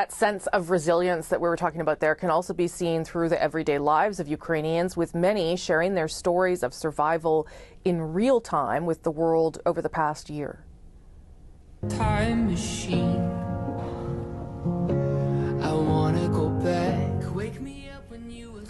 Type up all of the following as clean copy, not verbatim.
That sense of resilience that we were talking about there can also be seen through the everyday lives of Ukrainians, with many sharing their stories of survival in real time with the world over the past year. Time machine. I wanna go back. Wake me up when you were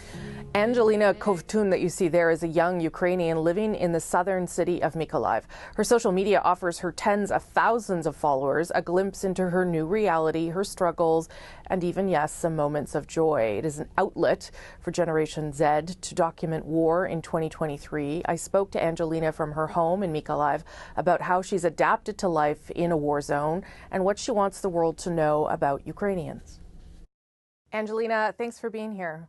Angelina Kovtun, that you see there, is a young Ukrainian living in the southern city of Mykolaiv. Her social media offers her tens of thousands of followers a glimpse into her new reality, her struggles, and even, yes, some moments of joy. It is an outlet for Generation Z to document war in 2023. I spoke to Angelina from her home in Mykolaiv about how she's adapted to life in a war zone and what she wants the world to know about Ukrainians. Angelina, thanks for being here.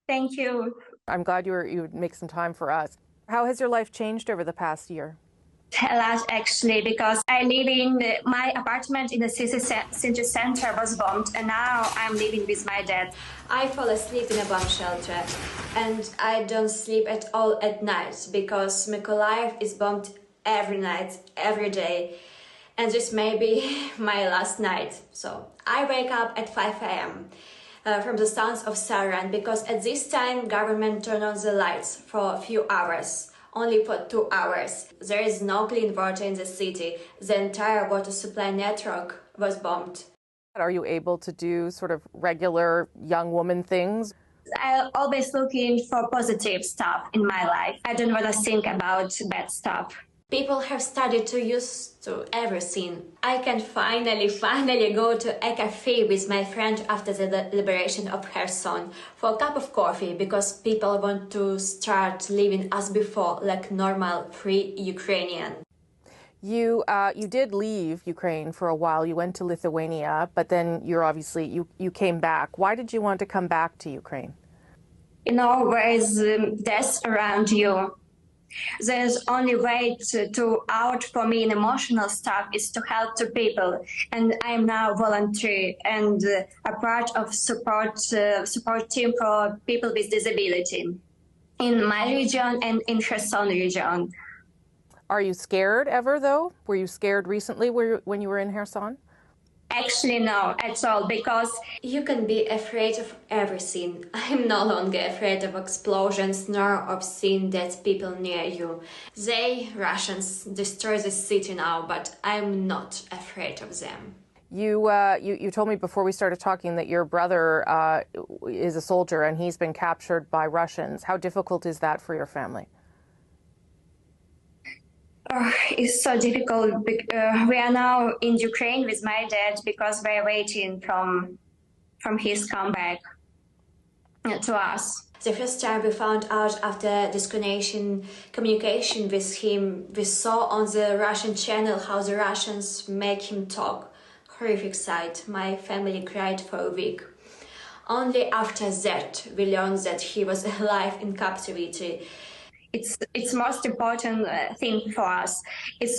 Thank you. I'm glad you would make some time for us. How has your life changed over the past year? A lot, actually, because I live in my apartment in the city center was bombed, and now I'm living with my dad. I fall asleep in a bomb shelter, and I don't sleep at all at night because Mykolaiv is bombed every night, every day, and this may be my last night. So I wake up at 5 a.m. From the sounds of siren, because at this time government turned on the lights for a few hours, only for 2 hours. There is no clean water in the city. The entire water supply network was bombed. Are you able to do sort of regular young woman things? I'm always looking for positive stuff in my life. I don't want to think about bad stuff. People have started to use to everything. I can finally go to a cafe with my friend after the liberation of Kherson for a cup of coffee, because people want to start living as before, like normal, free Ukrainian. You did leave Ukraine for a while. You went to Lithuania, but then you came back. Why did you want to come back to Ukraine? You know, there is death around you. There's only way to out for me in emotional stuff is to help to people, and I am now volunteer and a part of support team for people with disability in my region and in Kherson region. Are you scared ever, though? Were you scared recently when you were in Kherson? Actually, no, at all, because you can be afraid of everything. I'm no longer afraid of explosions nor of seeing dead people near you. They, Russians, destroy the city now, but I'm not afraid of them. You told me before we started talking that your brother is a soldier and he's been captured by Russians. How difficult is that for your family? It's so difficult. We are now in Ukraine with my dad because we're waiting from his comeback to us. The first time we found out after disconnection communication with him, we saw on the Russian channel how the Russians make him talk. Horrific sight. My family cried for a week. Only after that we learned that he was alive in captivity. It's most important thing for us. It's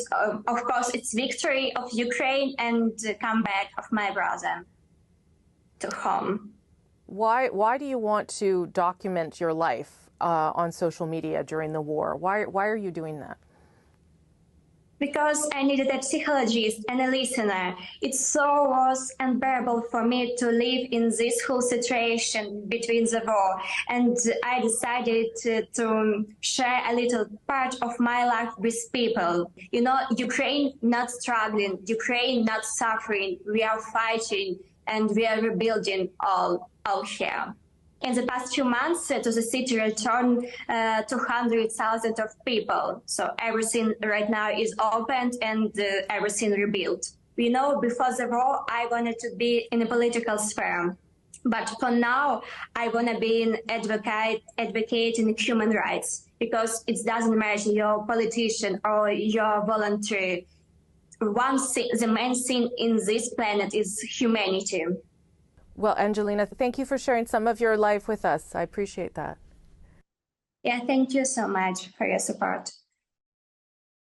of course it's victory of Ukraine and comeback of my brother to home. Why do you want to document your life on social media during the war? Why are you doing that? Because I needed a psychologist and a listener. It so was unbearable for me to live in this whole situation between the war. And I decided to share a little part of my life with people. You know, Ukraine not struggling, Ukraine not suffering. We are fighting and we are rebuilding all here. In the past few months, to the city returned 200,000 of people. So everything right now is opened and everything rebuilt. You know, before the war, I wanted to be in a political sphere. But for now, I want to be an advocating human rights, because it doesn't matter you're a politician or you're a volunteer. One thing, the main thing in this planet is humanity. Well, Angelina, thank you for sharing some of your life with us. I appreciate that. Yeah, thank you so much for your support.